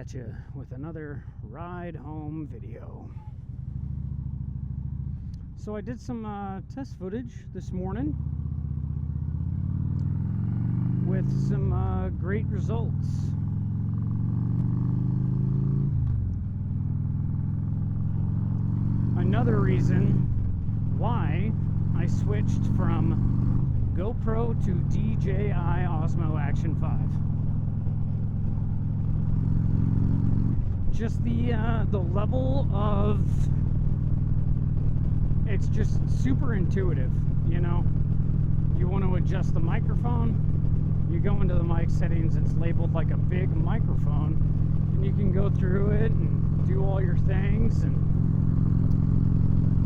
at you with another ride home video. So I did some test footage this morning with some great results. Another reason why I switched from GoPro to DJI Osmo Action 5. Just the level of, it's just super intuitive, you know. You want to adjust the microphone, you go into the mic settings, it's labeled like a big microphone, and you can go through it and do all your things. And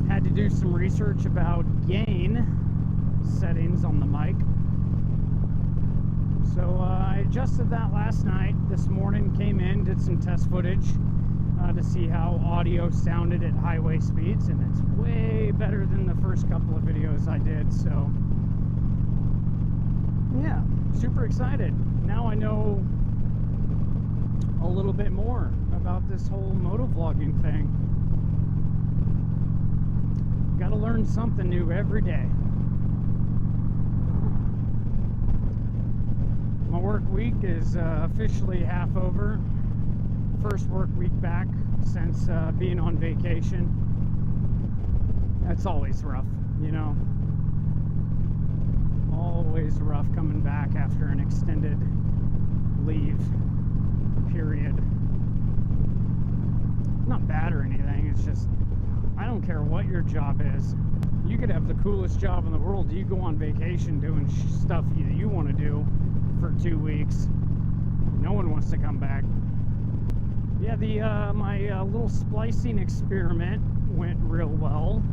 had to do some research about gain settings on the mic. So I adjusted that last night. This morning came in, did some test footage to see how audio sounded at highway speeds, and it's way better than the first couple of videos I did. So yeah, super excited. Now I know a little bit more about this whole motovlogging thing. Got to learn something new every day. My work week is officially half over. First work week back since being on vacation. That's always rough, you know. Always rough coming back after an extended leave period. Not bad or anything, it's just, I don't care what your job is. You could have the coolest job in the world. You go on vacation doing stuff that you want to do for 2 weeks. No one wants to come back. Yeah, my little splicing experiment went real well.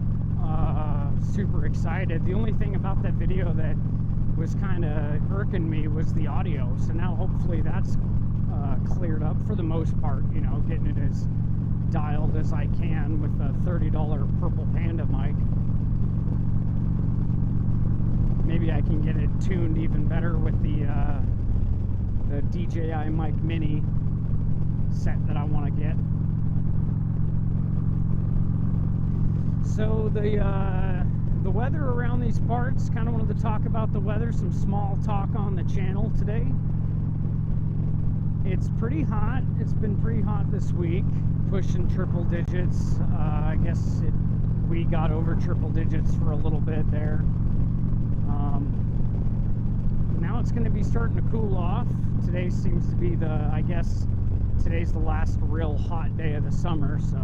Super excited. The only thing about that video that was kind of irking me was the audio. So now hopefully that's cleared up for the most part. You know, getting it as dialed as I can with a $30 Purple Panda mic. Maybe I can get it tuned even better with the DJI Mic Mini set that I want to get. So the weather around these parts, kind of wanted to talk about the weather, some small talk on the channel today. It's pretty hot. It's been pretty hot this week, pushing triple digits. I guess we got over triple digits for a little bit there. Now it's going to be starting to cool off. Today seems to be I guess today's the last real hot day of the summer, so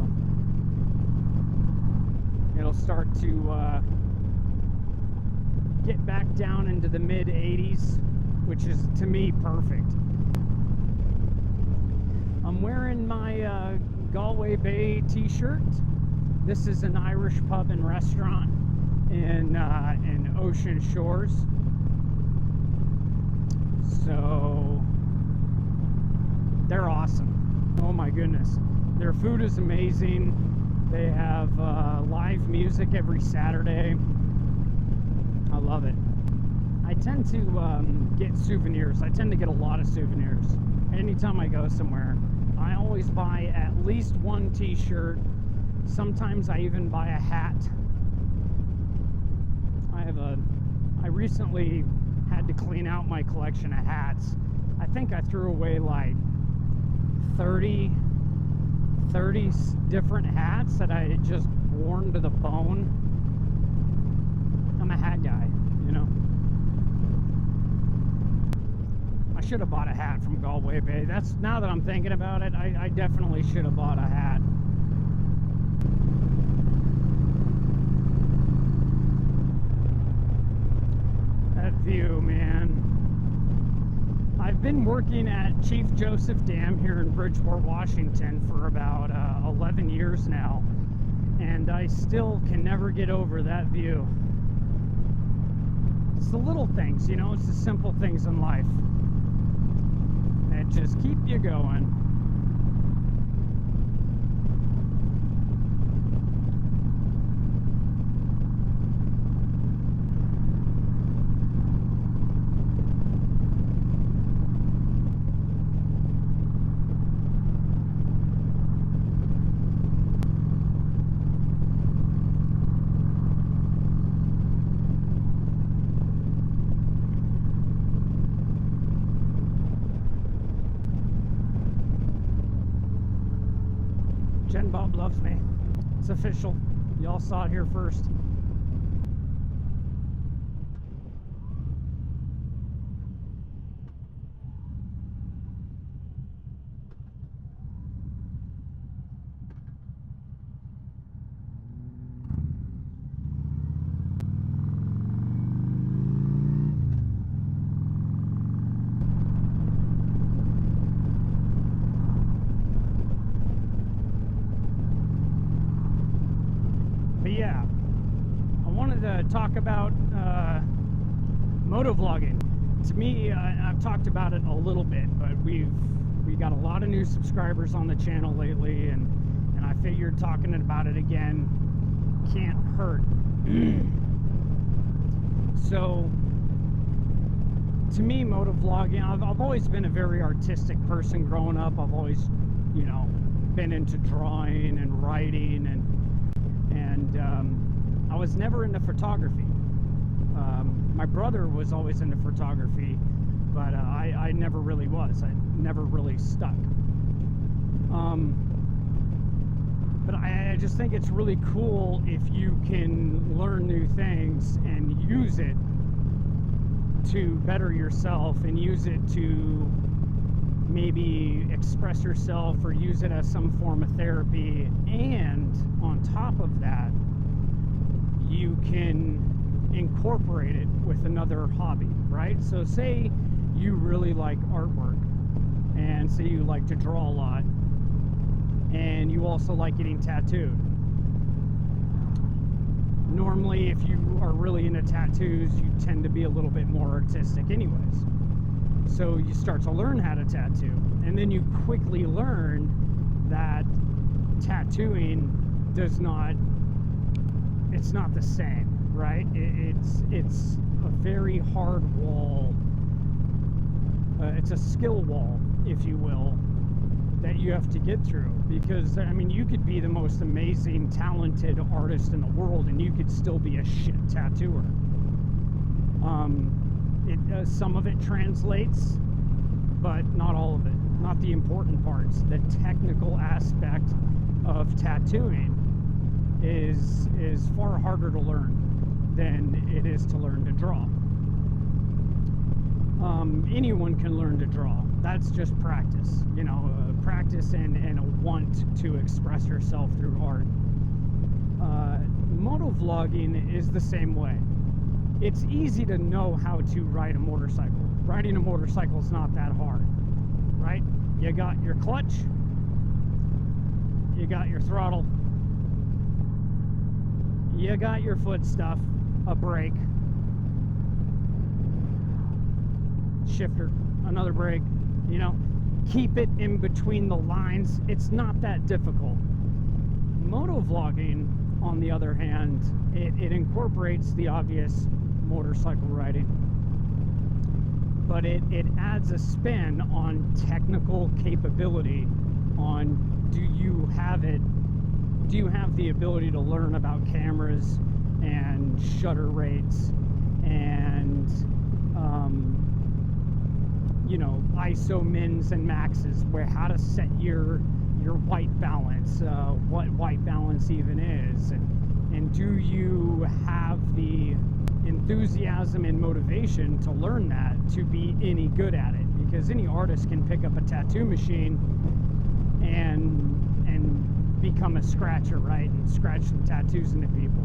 it'll start to get back down into the mid 80s, which is, to me, perfect. I'm wearing my Galway Bay t-shirt. This is an Irish pub and restaurant in Ocean Shores. So they're awesome. Oh my goodness. Their food is amazing. They have live music every Saturday. I love it. I tend to get souvenirs. I tend to get a lot of souvenirs. Anytime I go somewhere, I always buy at least one t-shirt. Sometimes I even buy a hat. I recently had to clean out my collection of hats. I think I threw away like 30 different hats that I had just worn to the bone. I'm a hat guy, you know. I should have bought a hat from Galway Bay. That's, now that I'm thinking about it, I definitely should have bought a hat. That view, man. I've been working at Chief Joseph Dam here in Bridgeport, Washington for about 11 years now, and I still can never get over that view. It's the little things, you know, it's the simple things in life that just keep you going. It's official. Y'all saw it here first. But yeah, I wanted to talk about motovlogging. To me, I've talked about it a little bit, but we got a lot of new subscribers on the channel lately, and I figured talking about it again can't hurt. So, to me, motovlogging, I've always been a very artistic person growing up. I've always, you know, been into drawing and writing, and I was never into photography. My brother was always into photography, but I never really was. I never really stuck. But I just think it's really cool if you can learn new things and use it to better yourself, and use it to maybe express yourself, or use it as some form of therapy. And on top of that, you can incorporate it with another hobby, right? So say you really like artwork, and say you like to draw a lot, and you also like getting tattooed. Normally, if you are really into tattoos, you tend to be a little bit more artistic anyways. So you start to learn how to tattoo, and then you quickly learn that tattooing it's not the same, right? It's a very hard wall. It's a skill wall, if you will, that you have to get through. Because, I mean, you could be the most amazing, talented artist in the world, and you could still be a shit tattooer. Some of it translates, but not all of it. Not the important parts. The technical aspect of tattooing is far harder to learn than it is to learn to draw. Anyone can learn to draw. That's just practice, you know, practice and a want to express yourself through art. Motovlogging is the same way. It's easy to know how to ride a motorcycle. Riding a motorcycle is not that hard, right? You got your clutch, you got your throttle, you got your foot stuff, a brake, shifter, another brake, you know, keep it in between the lines. It's not that difficult. Motovlogging, on the other hand, it incorporates the obvious motorcycle riding, but it adds a spin on technical capability, on do you have the ability to learn about cameras and shutter rates and you know, ISO mins and maxes, where how to set your white balance, what white balance even is, and do you have the enthusiasm and motivation to learn that, to be any good at it? Because any artist can pick up a tattoo machine and become a scratcher, right, and scratch some tattoos into people.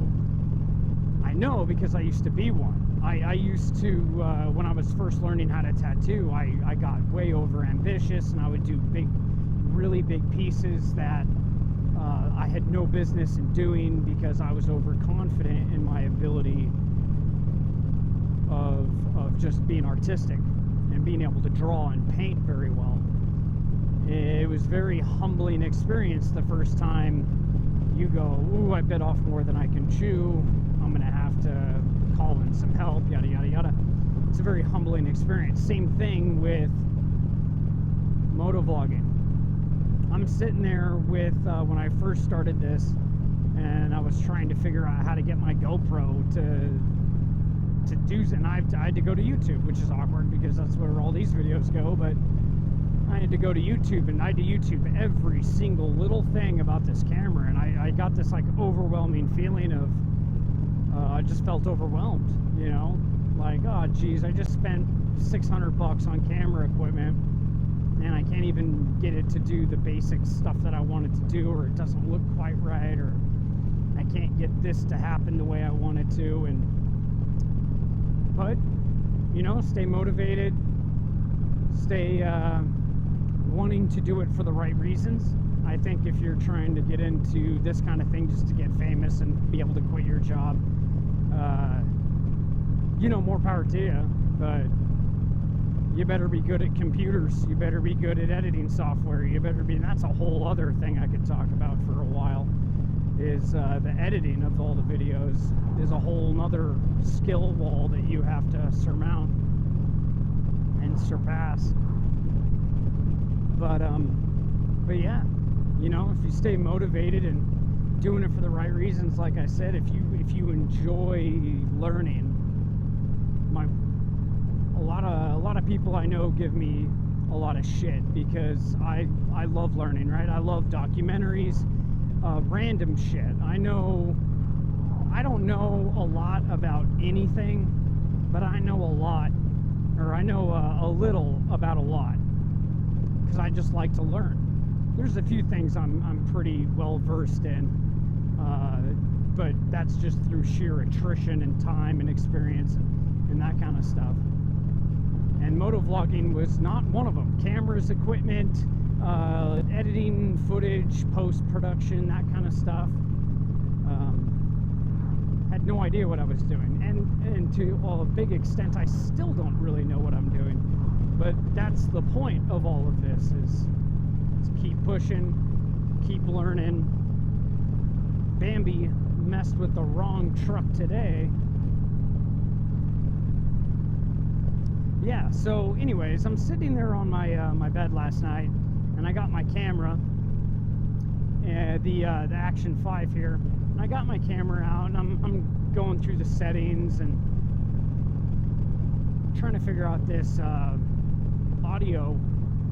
I know, because I used to be one. I used to, when I was first learning how to tattoo, I got way over ambitious, and I would do really big pieces that I had no business in doing, because I was overconfident in my ability of just being artistic and being able to draw and paint very well. It was a very humbling experience the first time you go, ooh, I bit off more than I can chew, I'm gonna have to call in some help, yada yada yada. It's a very humbling experience. Same thing with motovlogging. I'm sitting there with when I first started this, and I was trying to figure out how to get my GoPro to do, and I had to go to YouTube, which is awkward because that's where all these videos go, but I had to go to YouTube, and I had to YouTube every single little thing about this camera, and I got this like overwhelming feeling of I just felt overwhelmed, you know, like, oh geez, I just spent $600 on camera equipment and I can't even get it to do the basic stuff that I want it to do, or it doesn't look quite right, or I can't get this to happen the way I want it to. But you know, stay motivated, stay wanting to do it for the right reasons. I think if you're trying to get into this kind of thing just to get famous and be able to quit your job, you know, more power to you, but you better be good at computers, you better be good at editing software, you better be, and that's a whole other thing I could talk about for a while, is the editing of all the videos is a whole nother skill wall that you have to surmount and surpass. But yeah, you know, if you stay motivated and doing it for the right reasons, like I said, if you enjoy learning, a lot of people I know give me a lot of shit because I love learning, right? I love documentaries, random shit. I don't know a lot about anything, but I know a lot, or I know a little about a lot, because I just like to learn. There's a few things I'm pretty well versed in, but that's just through sheer attrition and time and experience and that kind of stuff. And motovlogging was not one of them. Cameras, equipment, editing, footage, post-production, that kind of stuff. Had no idea what I was doing. And to a big extent, I still don't really know what I'm doing. But that's the point of all of this, is to keep pushing, keep learning. Bambi messed with the wrong truck today. Yeah, so anyways, I'm sitting there on my bed last night, and I got my camera, the Action 5 here, and I got my camera out, and I'm going through the settings and trying to figure out this audio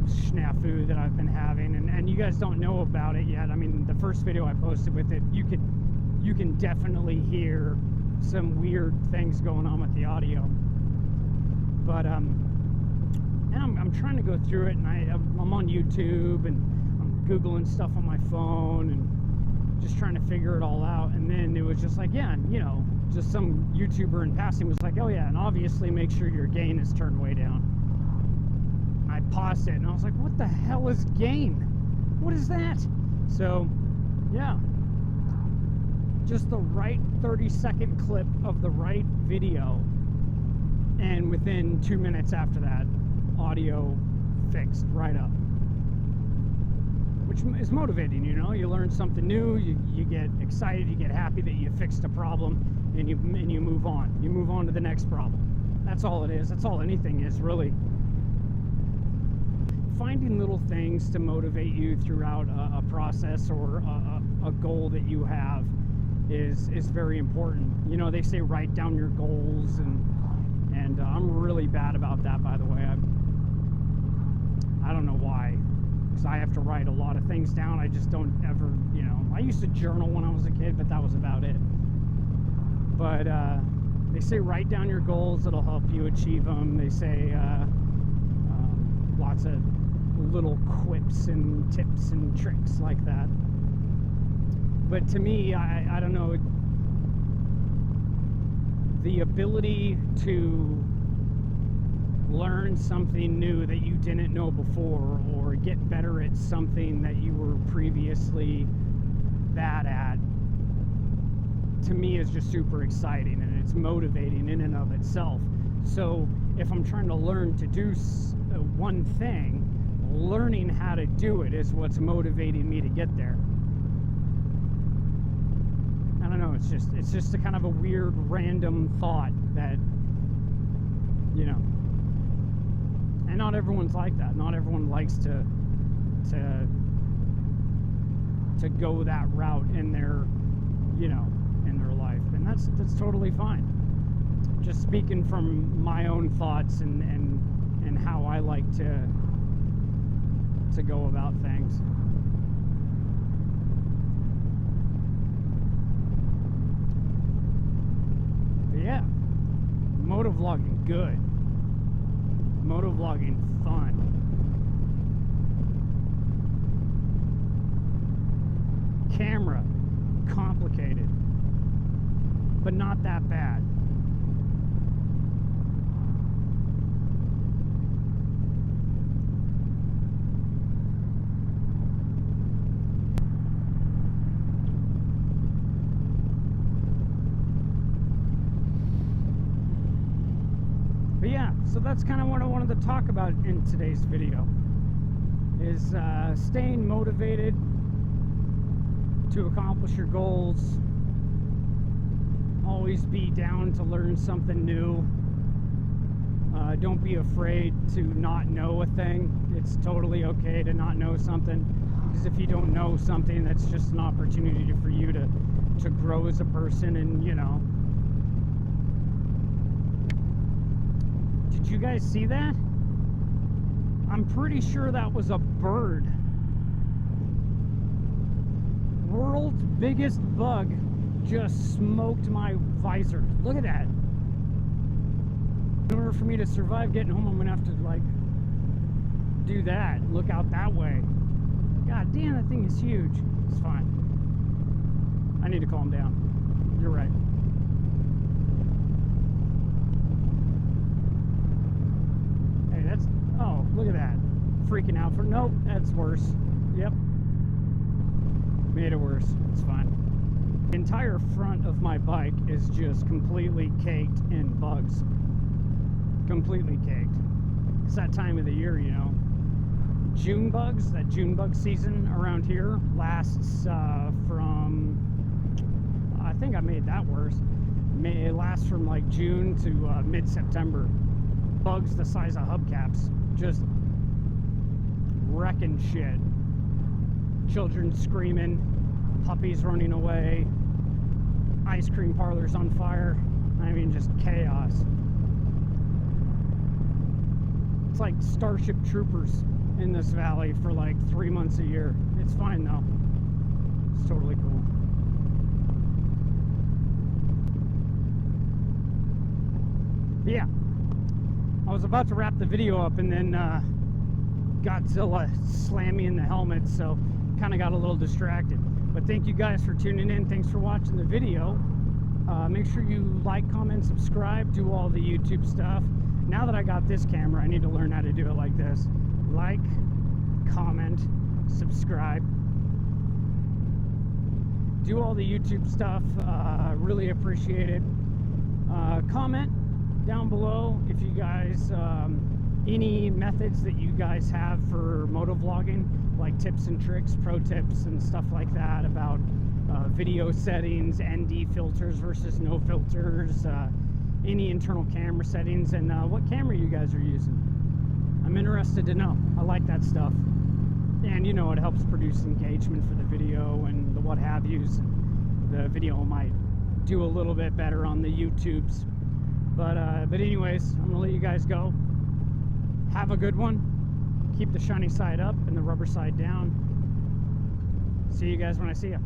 snafu that I've been having, and you guys don't know about it yet. I mean, the first video I posted with it, you can definitely hear some weird things going on with the audio. But and I'm trying to go through it, and I'm on YouTube, and I'm Googling stuff on my phone, and just trying to figure it all out. And then it was just like, yeah, you know, just some YouTuber in passing was like, oh yeah, and obviously make sure your gain is turned way down. I paused it, and I was like, what the hell is gain? What is that? So yeah, just the right 30-second clip of the right video, and within 2 minutes after that, audio fixed right up, which is motivating. You know, you learn something new, you get excited, you get happy that you fixed a problem, and you move on. You move on to the next problem. That's all it is. That's all anything is, really. Finding little things to motivate you throughout a process or a goal that you have is very important. You know, they say write down your goals, and I'm really bad about that, by the way. I don't know why, because I have to write a lot of things down. I just don't ever, you know, I used to journal when I was a kid, but that was about it. But they say write down your goals, it'll help you achieve them. They say lots of little quips and tips and tricks like that. But to me, I don't know, the ability to learn something new that you didn't know before, or get better at something that you were previously bad at, to me is just super exciting, and it's motivating in and of itself. So if I'm trying to learn to do one thing, learning how to do it is what's motivating me to get there. I don't know, it's just a kind of a weird random thought that, you know, and not everyone's like that. Not everyone likes to go that route in their, you know, in their life, and that's totally fine. Just speaking from my own thoughts and how I like to to go about things. But yeah, motovlogging good. Motovlogging fun. Camera complicated, but not that bad. But yeah, so that's kind of what I wanted to talk about in today's video, is staying motivated to accomplish your goals. Always be down to learn something new. Don't be afraid to not know a thing. It's totally okay to not know something, because if you don't know something, that's just an opportunity for you to grow as a person. And you know, did you guys see that? I'm pretty sure that was a bird. World's biggest bug just smoked my visor. Look at that. In order for me to survive getting home, I'm gonna have to like do that. Look out that way. God damn, that thing is huge. It's fine. I need to calm down. You're right. Hey, that's, oh, look at that. Freaking out for, nope, that's worse. Yep. Made it worse. It's fine. The entire front of my bike is just completely caked in bugs. Completely caked. It's that time of the year, you know. June bugs, that June bug season around here lasts from, I think I made that worse. It lasts from like June to mid-September. Bugs the size of hubcaps. Just wrecking shit. Children screaming, puppies running away, ice cream parlors on fire. I mean, just chaos. It's like Starship Troopers in this valley for like 3 months a year. It's fine though. It's totally cool. But yeah, I was about to wrap the video up, and then Godzilla slammed me in the helmet, so kind of got a little distracted. But thank you guys for tuning in. Thanks for watching the video. Make sure you like, comment, subscribe, do all the YouTube stuff. Now that I got this camera, I need to learn how to do it like this. Like, comment, subscribe. Do all the YouTube stuff. Really appreciate it. Comment down below if you guys, any methods that you guys have for motovlogging, like tips and tricks, pro tips and stuff like that about video settings, ND filters versus no filters, any internal camera settings, and what camera you guys are using. I'm interested to know. I like that stuff. And you know, it helps produce engagement for the video and the what have yous. The video might do a little bit better on the YouTubes. But anyways, I'm gonna let you guys go. Have a good one. Keep the shiny side up and the rubber side down. See you guys when I see you.